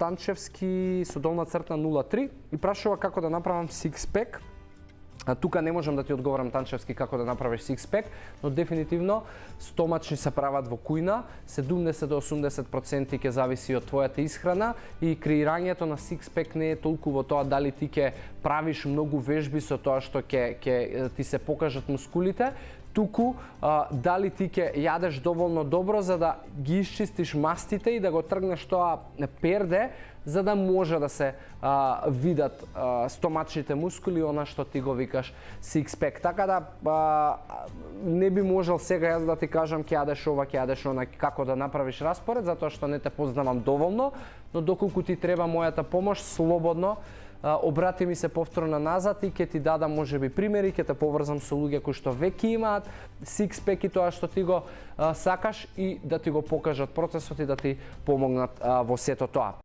Танчевски со долна црта 03 и прашува како да направам six-pack. Тука не можам да ти одговорам Танчевски како да направиш six-pack, но дефинитивно стомачни се прават во кујна, 70 до 80% ќе зависи од твојата исхрана и креирањето на six-pack не е толку во тоа дали ти ќе правиш многу вежби со тоа што ќе ти се покажат мускулите, туку дали ти ќе јадеш доволно добро за да ги исчистиш мастите и да го тргнеш тоа перде, за да може да се видат стомачните мускули, она што ти го викаш six-pack. Така да не би можел сега јас да ти кажам ќе јадеш ова, ќе јадеш она, како да направиш распоред, затоа што не те познавам доволно, но доколку ти треба мојата помош, слободно обрати ми се повторно назад и ќе ти дадам можеби примери, ќе те поврзам со луѓе кои што веќе имаат six-pack и тоа што ти го сакаш и да ти го покажат процесот и да ти помогнат во сето тоа.